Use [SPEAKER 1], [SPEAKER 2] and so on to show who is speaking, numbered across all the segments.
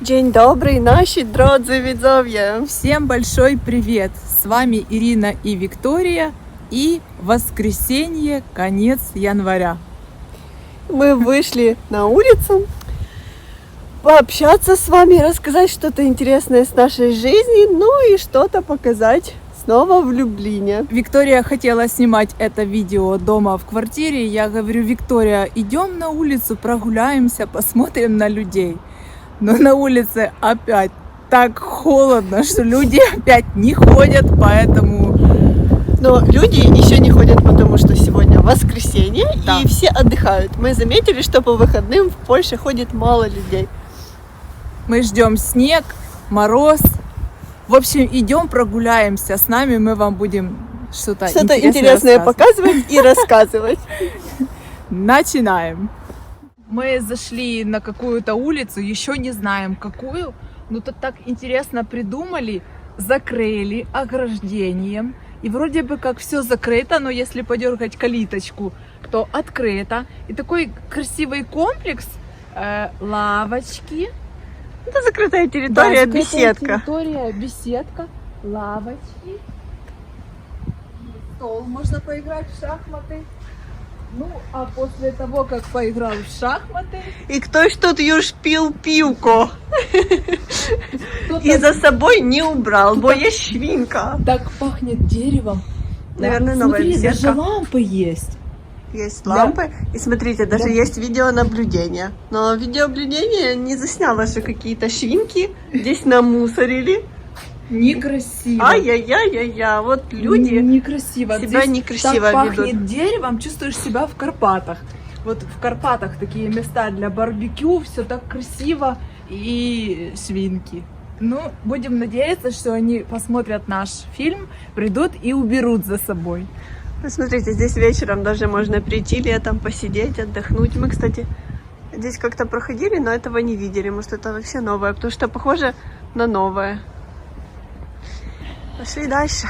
[SPEAKER 1] Dzień dobry, наши дrodzy widzowie!
[SPEAKER 2] Всем большой привет! С вами Ирина и Виктория, и воскресенье, конец января.
[SPEAKER 1] Мы вышли на улицу пообщаться с вами, рассказать что-то интересное с нашей жизни, ну и что-то показать снова в Люблине.
[SPEAKER 2] Виктория хотела снимать это видео дома в квартире. Я говорю: Виктория, идем на улицу, прогуляемся, посмотрим на людей. Но на улице опять так холодно, что люди опять не ходят, поэтому...
[SPEAKER 1] Но люди еще не ходят, потому что сегодня воскресенье,
[SPEAKER 2] Да.
[SPEAKER 1] и все отдыхают. Мы заметили, что по выходным в Польше ходит мало людей.
[SPEAKER 2] Мы ждем снег, мороз. В общем, идем прогуляемся. С нами мы вам будем что-то
[SPEAKER 1] Интересное показывать и рассказывать.
[SPEAKER 2] Начинаем. Мы зашли на какую-то улицу, еще не знаем какую, но тут так интересно придумали, закрыли ограждением. И вроде бы как все закрыто, но если подергать калиточку, то открыто. И такой красивый комплекс, лавочки.
[SPEAKER 1] Это закрытая территория,
[SPEAKER 2] Да,
[SPEAKER 1] беседка.
[SPEAKER 2] Территория, беседка, лавочки. Стол, можно поиграть в шахматы. Ну, а после того, как поиграл в шахматы,
[SPEAKER 1] И кто ж тут юж пил пивко
[SPEAKER 2] кто-то
[SPEAKER 1] и за собой не убрал, бо є швинка.
[SPEAKER 2] так пахнет деревом.
[SPEAKER 1] Наверное,
[SPEAKER 2] Да.
[SPEAKER 1] новая
[SPEAKER 2] Смотри,
[SPEAKER 1] беседка.
[SPEAKER 2] даже лампы есть.
[SPEAKER 1] Есть
[SPEAKER 2] Да.
[SPEAKER 1] лампы, и смотрите, даже
[SPEAKER 2] Да.
[SPEAKER 1] есть видеонаблюдение. Но видеонаблюдение не засняло, что какие-то швинки здесь намусорили.
[SPEAKER 2] Некрасиво.
[SPEAKER 1] Ай-яй-яй-яй-яй, вот люди
[SPEAKER 2] Некрасиво.
[SPEAKER 1] себя
[SPEAKER 2] Здесь
[SPEAKER 1] некрасиво
[SPEAKER 2] так пахнет
[SPEAKER 1] ведут.
[SPEAKER 2] деревом, чувствуешь себя в Карпатах. Вот в Карпатах такие места для барбекю, все так красиво и свинки. Ну, будем надеяться, что они посмотрят наш фильм, придут и уберут за собой.
[SPEAKER 1] Ну, смотрите, здесь вечером даже можно прийти летом, посидеть, отдохнуть. Мы, кстати, здесь как-то проходили, но этого не видели. Может, это вообще новое, потому что похоже на новое. Пошли дальше.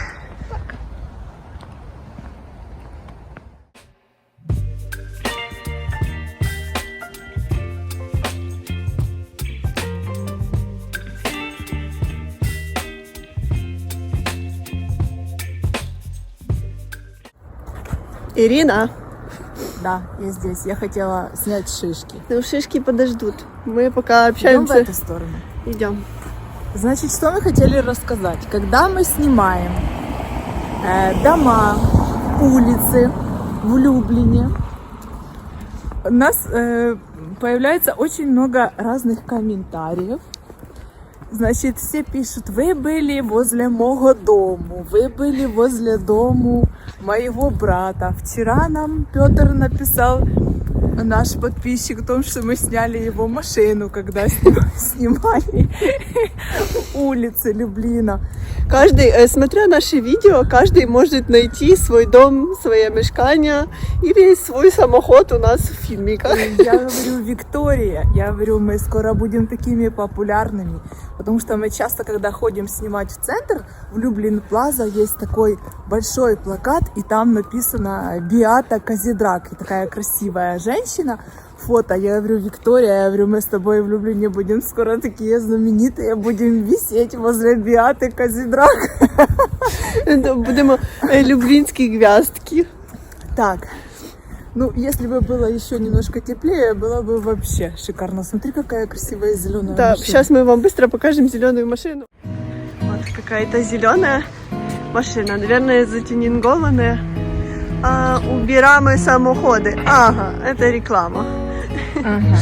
[SPEAKER 1] Ирина,
[SPEAKER 2] Да, я здесь. Я хотела снять шишки.
[SPEAKER 1] ну шишки подождут. Мы пока
[SPEAKER 2] Идем в
[SPEAKER 1] общаемся.
[SPEAKER 2] эту сторону.
[SPEAKER 1] Идем.
[SPEAKER 2] Значит, что мы хотели рассказать? Когда мы снимаем дома, улицы в Люблине, у нас появляется очень много разных комментариев. Значит, все пишут: вы были возле моего дому, вы были возле дому моего брата. Вчера нам Петр написал, наш подписчик, о том, что мы сняли его машину, когда снимали улицы Люблина.
[SPEAKER 1] Каждый, смотря наши видео, каждый может найти свой дом, свое мешкание или свой самоход у нас в фильмиках.
[SPEAKER 2] Я говорю: Виктория, я говорю, мы скоро будем такими популярными, потому что мы часто, когда ходим снимать в центр, в Люблин Плаза есть такой большой плакат, и там написано Беата Казидрак, и такая красивая женщина. Фото. Я говорю: Виктория, я говорю, мы с тобой в Люблине будем скоро такие знаменитые, будем висеть возле Беаты Казидрак.
[SPEAKER 1] Будемо люблінські гвяздки.
[SPEAKER 2] Так, ну, если бы было еще немножко теплее, было бы вообще шикарно. Смотри, какая красивая зеленая
[SPEAKER 1] Да,
[SPEAKER 2] машина.
[SPEAKER 1] сейчас мы вам быстро покажем зеленую машину. Вот какая-то зеленая машина, наверное, затюнингованная. Убираем самоходы. Ага, это реклама.
[SPEAKER 2] Ага.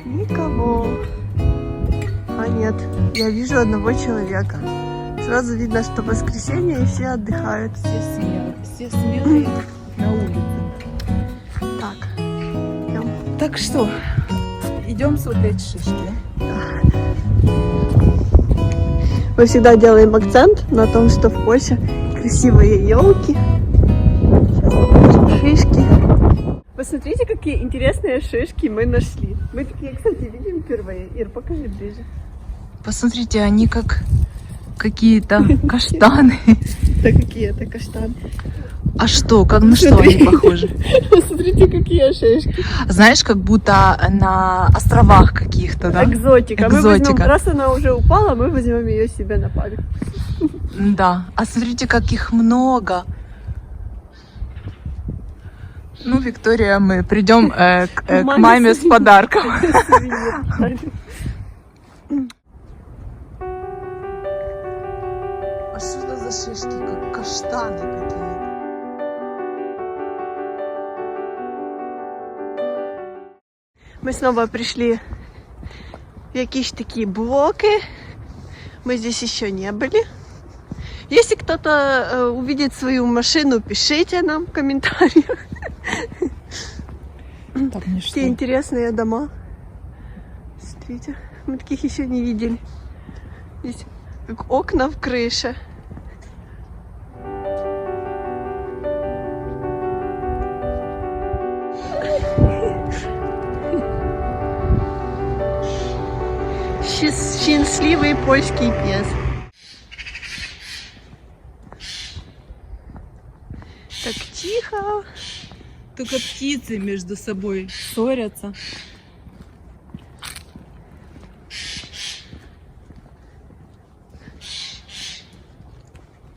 [SPEAKER 1] Никого. А нет, я вижу одного человека. Сразу видно, что воскресенье и все отдыхают.
[SPEAKER 2] Все смелые на улице.
[SPEAKER 1] Так, идем.
[SPEAKER 2] Так что, идем смотреть шишки.
[SPEAKER 1] Мы всегда делаем акцент на том, что в Польше красивые елки. Сейчас покажем шишки. Посмотрите, какие интересные шишки мы нашли. Мы такие, кстати, видим впервые. Ир, покажи ближе.
[SPEAKER 2] Посмотрите, они как какие-то каштаны.
[SPEAKER 1] Да какие это каштаны.
[SPEAKER 2] А что, как на что
[SPEAKER 1] Смотри.
[SPEAKER 2] они похожи?
[SPEAKER 1] Смотрите, какие шишки.
[SPEAKER 2] Знаешь, как будто на островах каких-то, да?
[SPEAKER 1] Экзотика. Мы возьмем,
[SPEAKER 2] Экзотика.
[SPEAKER 1] раз она уже упала, мы возьмем ее себе на память.
[SPEAKER 2] Да. А смотрите, как их много. Ну, Виктория, мы придем к маме с подарком.
[SPEAKER 1] Сувенир.
[SPEAKER 2] А что это за шишки, как каштаны какие-то?
[SPEAKER 1] Мы снова пришли в якісь такие блоки. Мы здесь еще не были. Если кто-то увидит свою машину, пишите нам в комментариях.
[SPEAKER 2] Так, ничто.
[SPEAKER 1] Какие интересные дома. Смотрите, мы таких еще не видели. Здесь как окна в крыше. Счастливый польский пес. Так тихо.
[SPEAKER 2] Только птицы между собой ссорятся.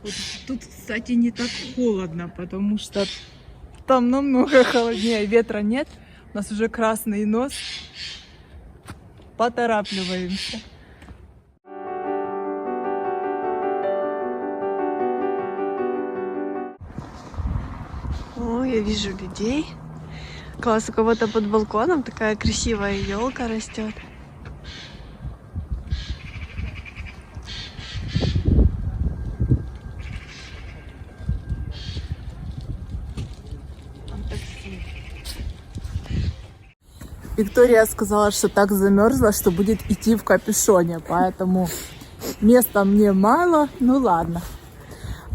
[SPEAKER 2] Вот тут, кстати, не так холодно, потому что там намного холоднее, ветра нет, у нас уже красный нос. Поторапливаемся.
[SPEAKER 1] О, я вижу людей. Класс, у кого-то под балконом такая красивая елка растет.
[SPEAKER 2] Виктория сказала, что так замерзла, что будет идти в капюшоне, поэтому места мне мало, ну ладно.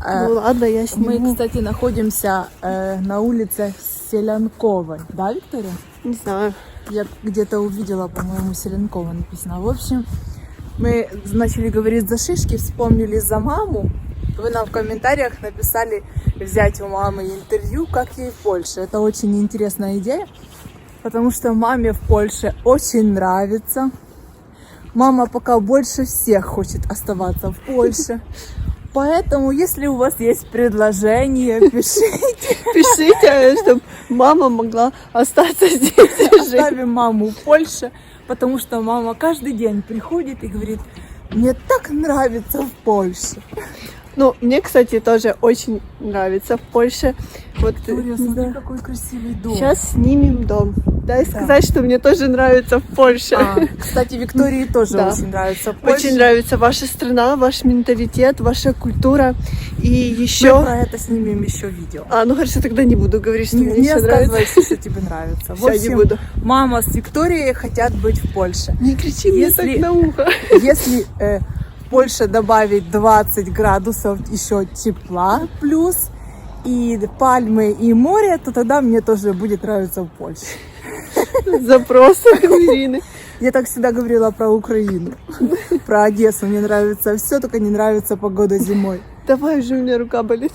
[SPEAKER 1] Ну ладно, я
[SPEAKER 2] Мы,
[SPEAKER 1] сниму.
[SPEAKER 2] кстати, находимся на улице Селянковой, да, Виктория?
[SPEAKER 1] Не знаю.
[SPEAKER 2] Я где-то увидела, по-моему, Селянкова написано. В общем, мы начали говорить за шишки, вспомнили за маму. Вы нам в комментариях написали взять у мамы интервью, как ей в Польше. Это очень интересная идея, потому что маме в Польше очень нравится. Мама пока больше всех хочет оставаться в Польше. Поэтому, если у вас есть предложение, пишите.
[SPEAKER 1] Пишите, чтобы мама могла остаться здесь жить.
[SPEAKER 2] Оставим маму в Польше, потому что мама каждый день приходит и говорит: мне так нравится в Польше.
[SPEAKER 1] Ну, мне, кстати, тоже очень нравится в Польше. Вот,
[SPEAKER 2] Виктория,
[SPEAKER 1] не
[SPEAKER 2] смотри,
[SPEAKER 1] знаю.
[SPEAKER 2] какой красивый дом.
[SPEAKER 1] Сейчас снимем дом. Дай сказать, что мне тоже нравится в Польше.
[SPEAKER 2] Кстати, Виктории тоже
[SPEAKER 1] Да.
[SPEAKER 2] очень нравится в Польше.
[SPEAKER 1] Очень нравится ваша страна, ваш менталитет, ваша культура. И
[SPEAKER 2] Мы
[SPEAKER 1] еще...
[SPEAKER 2] про это снимем еще видео.
[SPEAKER 1] Ну хорошо, тогда не буду говорить, что мне
[SPEAKER 2] Не
[SPEAKER 1] еще нравится.
[SPEAKER 2] рассказывай, что тебе нравится. В
[SPEAKER 1] Все, не
[SPEAKER 2] общем,
[SPEAKER 1] буду.
[SPEAKER 2] мама с Викторией хотят быть в Польше.
[SPEAKER 1] Не кричи мне
[SPEAKER 2] Если-
[SPEAKER 1] так на ухо.
[SPEAKER 2] Если Польша добавить 20 градусов еще тепла плюс, и пальмы, и море, то тогда мне тоже будет нравиться в Польше.
[SPEAKER 1] Запрос от Ирины.
[SPEAKER 2] Я так всегда говорила про Украину, про Одессу. Мне нравится все, только не нравится погода зимой.
[SPEAKER 1] Давай уже, у меня рука болит.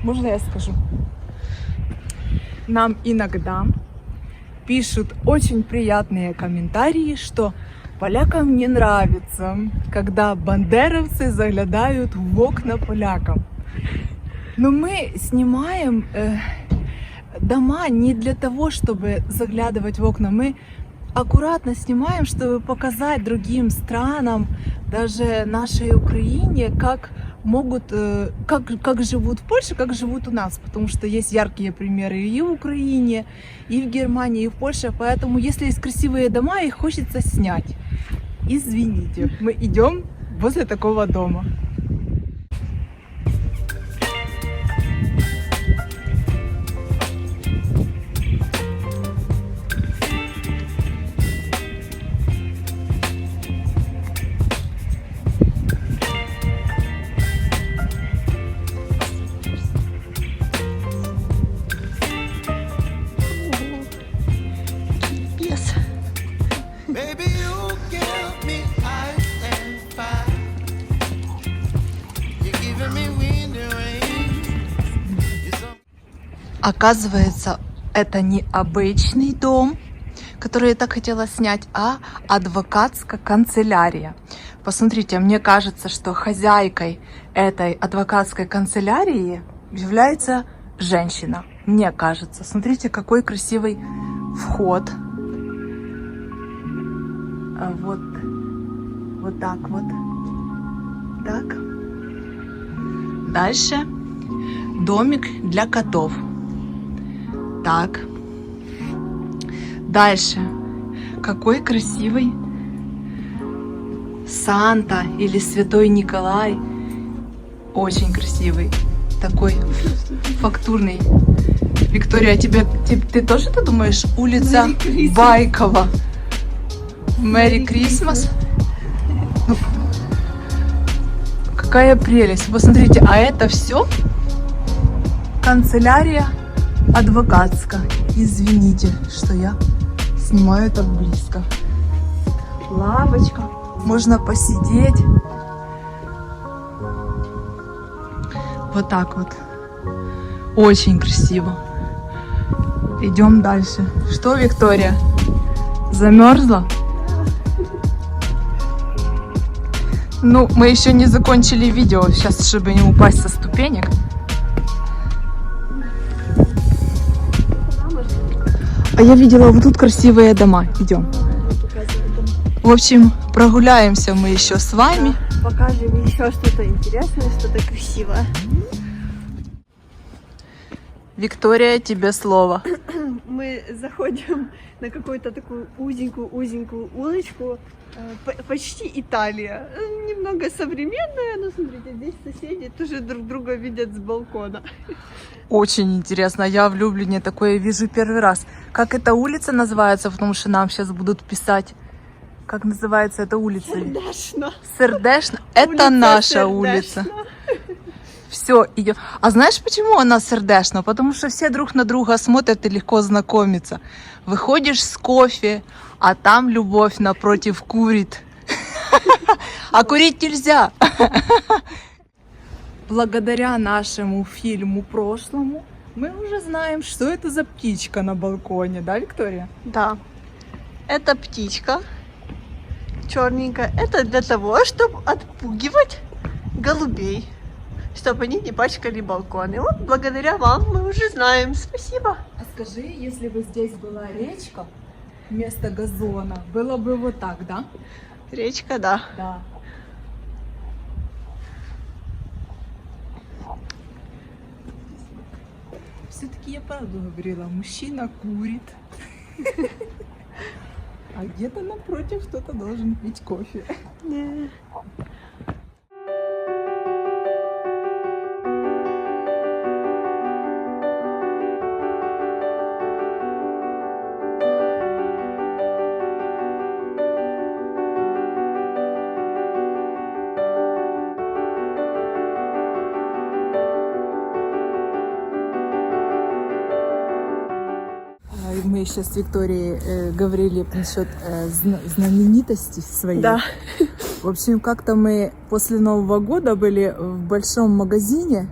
[SPEAKER 2] Можно я скажу? Нам иногда пишут очень приятные комментарии, что полякам не нравится, когда бандеровцы заглядают в окна полякам. Но мы снимаем дома не для того, чтобы заглядывать в окна. Мы аккуратно снимаем, чтобы показать другим странам, даже нашей Украине, как могут, как живут в Польше, как живут у нас. Потому что есть яркие примеры и в Украине, и в Германии, и в Польше. Поэтому, если есть красивые дома, их хочется снять. Извините, мы идем возле такого дома.
[SPEAKER 1] Пес.
[SPEAKER 3] Baby, you give me ice and fire.
[SPEAKER 2] Оказывается, это не обычный дом, который я так хотела снять, а адвокатская канцелярия. Посмотрите, мне кажется, что хозяйкой этой адвокатской канцелярии является женщина. Мне кажется. Смотрите, какой красивый вход. Вот так вот. Так. Дальше домик для котов. Так. Дальше. Какой красивый Санта или Святой Николай. Очень красивый. Такой фактурный. Виктория, ты тоже ты думаешь, улица Байкова? Мэри Крисмас? Ну, какая прелесть. Посмотрите, а это все канцелярия адвокатская. Извините, что я снимаю так близко. Лавочка. Можно посидеть. Вот так вот. Очень красиво. Идем дальше. Что, Виктория? Замерзла? Ну, мы еще не закончили видео. Сейчас, чтобы не упасть со ступенек. А я видела вот тут красивые дома. Идем. В общем, прогуляемся мы еще с вами.
[SPEAKER 1] Да, покажем еще что-то интересное, что-то красивое.
[SPEAKER 2] Виктория, тебе слово.
[SPEAKER 1] Мы заходим на какую-то такую узенькую улочку. Почти Италия. Немного современная, но смотрите, здесь соседи тоже друг друга видят с балкона.
[SPEAKER 2] Очень интересно. Я в Люблине такое вижу первый раз. Как эта улица называется? Потому что нам сейчас будут писать. Как называется эта улица?
[SPEAKER 1] Сердечно.
[SPEAKER 2] Сердечно. Это
[SPEAKER 1] Улица
[SPEAKER 2] наша
[SPEAKER 1] Сердечно.
[SPEAKER 2] улица. Все, идем. А знаешь, почему она сердечна? Потому что все друг на друга смотрят и легко знакомиться. Выходишь с кофе, а там любовь напротив курит. А курить нельзя. Благодаря нашему фильму прошлому мы уже знаем, что это за птичка на балконе, да, Виктория?
[SPEAKER 1] Да. Это птичка черненькая. Это для того, чтобы отпугивать голубей, чтобы они не пачкали балкон. И вот благодаря вам мы уже знаем. Спасибо.
[SPEAKER 2] А скажи, если бы здесь была речка вместо газона, было бы вот так, да?
[SPEAKER 1] Речка, да.
[SPEAKER 2] Да. Все-таки я правду говорила, мужчина курит. А где-то напротив кто-то должен пить кофе.
[SPEAKER 1] Не.
[SPEAKER 2] Мы еще с Викторией говорили насчет знаменитости своей.
[SPEAKER 1] Да.
[SPEAKER 2] В общем, как-то мы после Нового года были в большом магазине,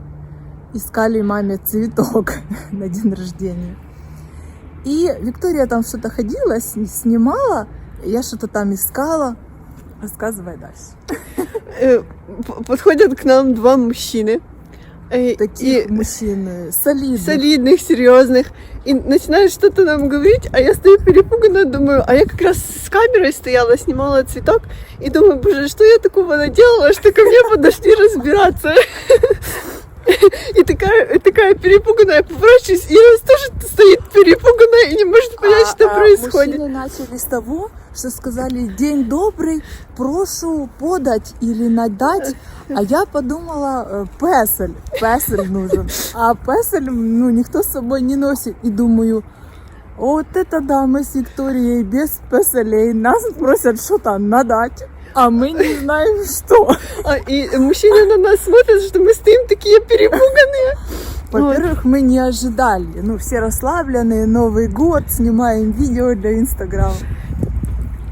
[SPEAKER 2] искали маме цветок на день рождения. И Виктория там что-то ходила, снимала, я что-то там искала. Рассказывай дальше.
[SPEAKER 1] Подходят к нам два мужчины.
[SPEAKER 2] Таких мужчин
[SPEAKER 1] солидных, серьезных. И начинают что-то нам говорить, а я стою перепуганная, думаю, а я как раз с камерой стояла, снимала цветок, и думаю, боже, что я такого наделала, что ко мне подошли разбираться. И такая перепуганная, поворачиваюсь, и она тоже стоит перепуганная и не может понять, что происходит.
[SPEAKER 2] Мужчины начали с того, что сказали: «День добрый, прошу подать или надать». А я подумала, песель нужен. А песель, никто с собой не носит. И думаю, вот это да, мы с Викторией без песелей. Нас просят что-то надать, а мы не знаем, что.
[SPEAKER 1] И мужчины на нас смотрят, что мы стоим такие перепуганные.
[SPEAKER 2] Во-первых, мы не ожидали. Все расслабленные, Новый год, снимаем видео для Инстаграма.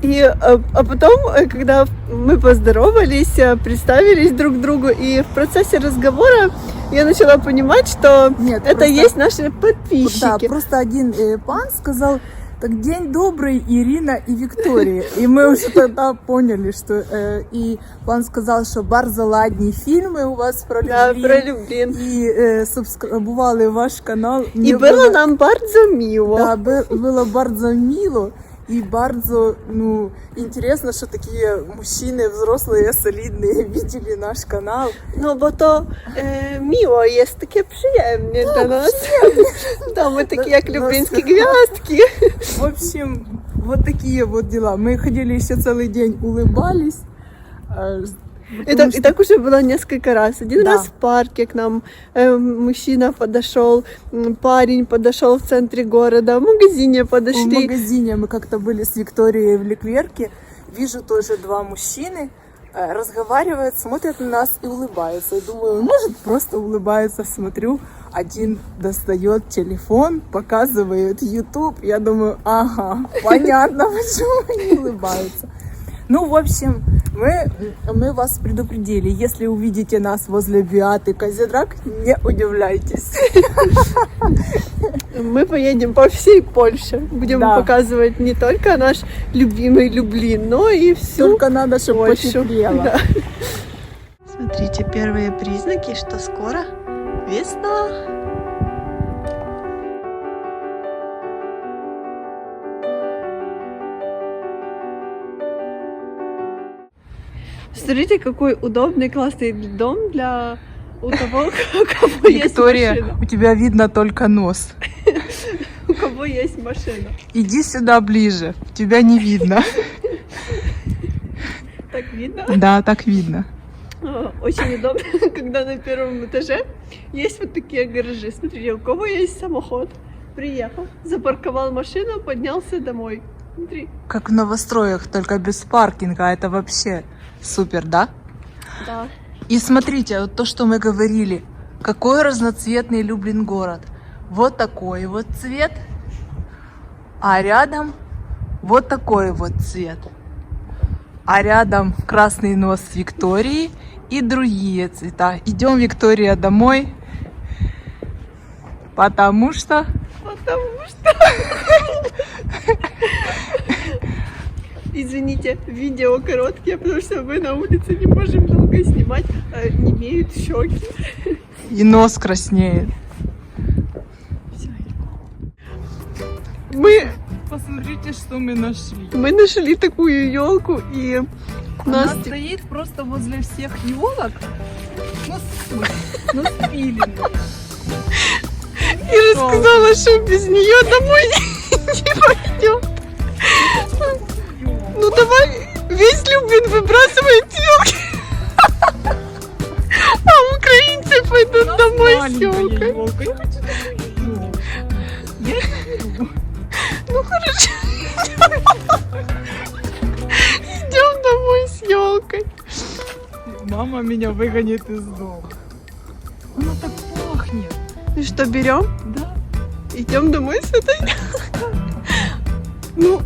[SPEAKER 1] А потом, когда мы поздоровались, представились друг другу, и в процессе разговора я начала понимать, что
[SPEAKER 2] Нет,
[SPEAKER 1] это
[SPEAKER 2] просто-
[SPEAKER 1] есть наши
[SPEAKER 2] Да,
[SPEAKER 1] подписчики.
[SPEAKER 2] просто один пан сказал, так день добрый, Ирина и Виктория. И мы уже тогда поняли, что... и пан сказал, що bardzo ладні фільми у вас про
[SPEAKER 1] Да,
[SPEAKER 2] Люблін.
[SPEAKER 1] про Люблін.
[SPEAKER 2] І субскрибували ваш канал.
[SPEAKER 1] И
[SPEAKER 2] Мне
[SPEAKER 1] было нам bardzo miło.
[SPEAKER 2] Да, было bardzo мило. И bardzo, интересно, что такие мужчины, взрослые, солидные, видели наш канал.
[SPEAKER 1] Ну, бо то miło jest takie przyjemnie dla nas. Да, мы такие, как люблинские гвяздки.
[SPEAKER 2] В общем, вот такие вот дела. Мы ходили еще целый день, улыбались.
[SPEAKER 1] И так уже было несколько раз. Один
[SPEAKER 2] Да.
[SPEAKER 1] раз в парке к нам мужчина подошел, парень подошел в центре города, в магазине
[SPEAKER 2] В
[SPEAKER 1] подошли.
[SPEAKER 2] магазине мы как-то были с Викторией в Леклерке. Вижу тоже два мужчины, разговаривают, смотрят на нас и улыбаются. И думаю, может, просто улыбаются. Смотрю, один достает телефон, показывает YouTube. Я думаю, ага, понятно, почему они улыбаются. Ну, в общем, мы вас предупредили. Если увидите нас возле Биаты Казидрак, не удивляйтесь.
[SPEAKER 1] Мы поедем по всей Польше. Будем
[SPEAKER 2] Да.
[SPEAKER 1] показывать не только наш любимый Люблин, но и всю
[SPEAKER 2] Только надо, чтобы
[SPEAKER 1] Польшу.
[SPEAKER 2] потеплело.
[SPEAKER 1] Да. Смотрите, первые признаки, что скоро весна. Смотрите, какой удобный, классный дом для у того, у кого есть машина.
[SPEAKER 2] у тебя видно только нос.
[SPEAKER 1] У кого есть машина.
[SPEAKER 2] Иди сюда ближе, тебя не видно.
[SPEAKER 1] Так видно?
[SPEAKER 2] Да, так видно.
[SPEAKER 1] Очень удобно, когда на первом этаже есть вот такие гаражи. Смотрите, у кого есть самоход, приехал, запарковал машину, поднялся домой. Смотри.
[SPEAKER 2] Как в новостроях, только без паркинга. Это вообще супер, да?
[SPEAKER 1] Да.
[SPEAKER 2] И смотрите, вот то, что мы говорили. Какой разноцветный Люблин город. Вот такой вот цвет. А рядом вот такой вот цвет. А рядом красный нос Виктории и другие цвета. Идем, Виктория, домой. Потому что...
[SPEAKER 1] Извините, видео короткие, потому что мы на улице не можем долго снимать, не имеют щеки.
[SPEAKER 2] И нос краснеет.
[SPEAKER 1] Мы
[SPEAKER 2] Посмотрите, что мы нашли.
[SPEAKER 1] нашли такую елку, и у нас
[SPEAKER 2] Она стоит просто возле всех елок. Ну, спиленная.
[SPEAKER 1] Ира сказала, что без нее домой не пойдем. Ну давай, весь Люблин выбрасывает елки. А украинцы пойдут домой с елкой.
[SPEAKER 2] Я хочу такую. Я не люблю.
[SPEAKER 1] Ну хорошо. Идем домой с елкой.
[SPEAKER 2] Мама меня выгонит из дома. Она так пахнет.
[SPEAKER 1] Ну что, берем?
[SPEAKER 2] Да.
[SPEAKER 1] Идем домой с этой? Ну,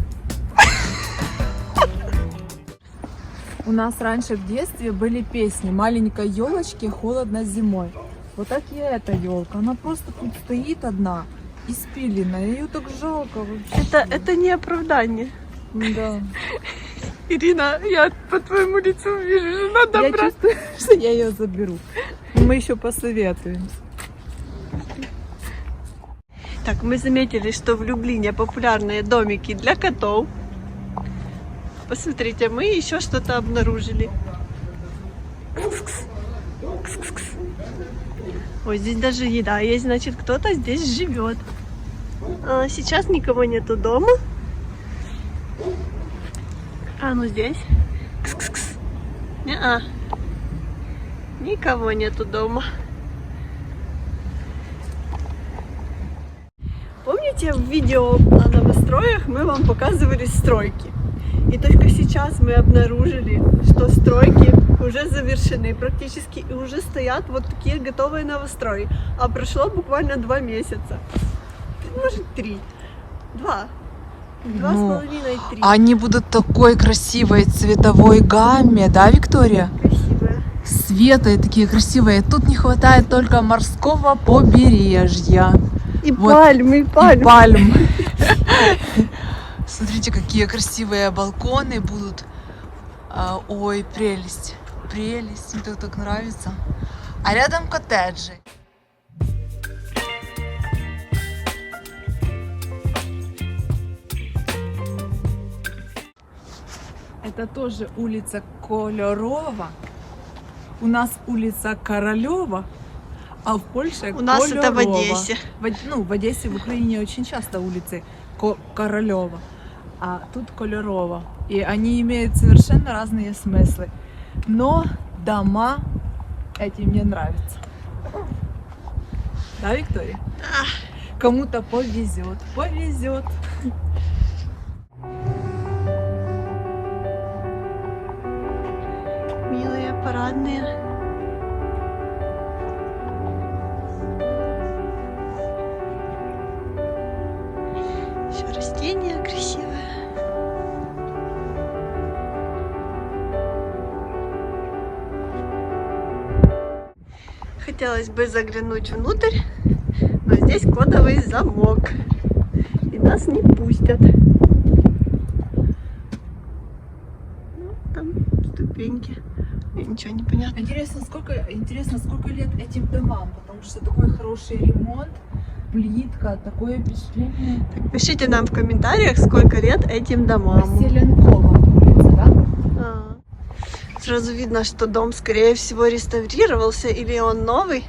[SPEAKER 2] У нас раньше в детстве были песни «Маленькой елочке холодно зимой». Вот так и эта елка. Она просто тут стоит одна и спиленная. Ее так жалко вообще.
[SPEAKER 1] это не оправдание.
[SPEAKER 2] Да.
[SPEAKER 1] Ирина, я по твоему лицу вижу, что надо
[SPEAKER 2] Я
[SPEAKER 1] брать.
[SPEAKER 2] чувствую, что я ее заберу. Мы еще посоветуем.
[SPEAKER 1] Так, мы заметили, что в Люблине популярные домики для котов. Посмотрите, мы еще что-то обнаружили. Кс-кс. Кс-кс-кс. Ой, здесь даже еда есть, значит, кто-то здесь живет. А сейчас никого нету дома. А, ну здесь. Кс-кс-кс. Не-а. Никого нету дома. Помните, в видео о новостроях мы вам показывали стройки? И только сейчас мы обнаружили, что стройки уже завершены практически и уже стоят вот такие готовые новострои. А прошло буквально 2 месяца. Может 3. 2. 2,5-3.
[SPEAKER 2] Они будут такой красивой цветовой гамме, да, Виктория?
[SPEAKER 1] Красивые.
[SPEAKER 2] Светлые такие красивые. Тут не хватает только морского побережья.
[SPEAKER 1] И
[SPEAKER 2] Вот.
[SPEAKER 1] пальмы, и
[SPEAKER 2] И
[SPEAKER 1] пальмы.
[SPEAKER 2] пальм. Смотрите, какие красивые балконы будут. Ой, прелесть. Прелесть. Мне так нравится. А рядом коттеджи. Это тоже улица Кольорова. У нас улица Королева, а в Польше
[SPEAKER 1] У нас это в
[SPEAKER 2] Кольорова.
[SPEAKER 1] Одессе.
[SPEAKER 2] В Одессе, в Украине очень часто улицы Королева, а тут Кольорова. И они имеют совершенно разные смыслы. Но дома эти мне нравятся. Да, Виктория? Кому-то повезет, повезет.
[SPEAKER 1] Милые, парадные. Еще растения красивые. Хотелось бы заглянуть внутрь, но здесь кодовый замок. И нас не пустят. Ну, там ступеньки. И ничего не понятно.
[SPEAKER 2] Интересно, сколько лет этим домам, потому что такой хороший ремонт, плитка, такое впечатление.
[SPEAKER 1] Так, пишите нам в комментариях, сколько лет этим домам.
[SPEAKER 2] Василенкова улица, да?
[SPEAKER 1] Сразу видно, что дом, скорее всего, реставрировался или он новый.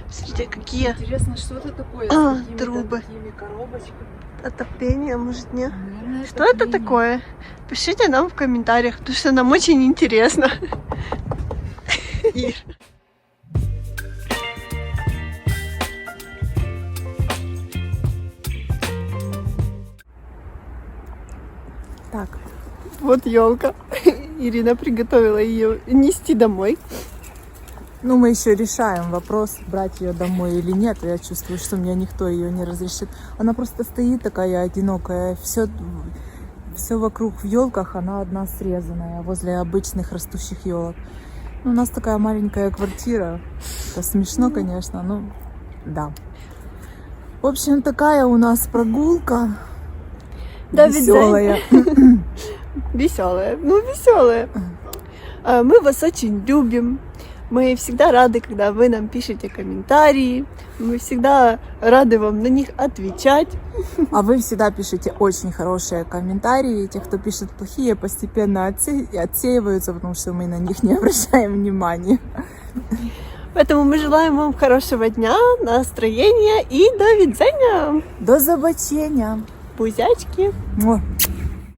[SPEAKER 1] Смотрите, какие
[SPEAKER 2] Интересно, что это такое с какими-то
[SPEAKER 1] трубы.
[SPEAKER 2] такими коробочками.
[SPEAKER 1] отопления, может, нет?
[SPEAKER 2] Наверное,
[SPEAKER 1] Что это такое? Пишите нам в комментариях, потому что нам очень интересно. Ир.
[SPEAKER 2] Так,
[SPEAKER 1] Вот елка. Ирина приготовила ее нести домой.
[SPEAKER 2] ну мы еще решаем вопрос, брать ее домой или нет. Я чувствую, что мне никто ее не разрешит. Она просто стоит такая одинокая. Все вокруг в елках, она одна срезанная возле обычных растущих елок. Ну, у нас такая маленькая квартира. Это смешно, конечно, но да. В общем, такая у нас прогулка.
[SPEAKER 1] Да,
[SPEAKER 2] веселая.
[SPEAKER 1] Веселая. Ну, веселая. Мы вас очень любим. Мы всегда рады, когда вы нам пишете комментарии. Мы всегда рады вам на них отвечать.
[SPEAKER 2] А вы всегда пишете очень хорошие комментарии. Те, кто пишет плохие, постепенно отсеиваются, потому что мы на них не обращаем внимания.
[SPEAKER 1] Поэтому мы желаем вам хорошего дня, настроения и до видения.
[SPEAKER 2] До побачення.
[SPEAKER 1] Пузячки.
[SPEAKER 2] Муа.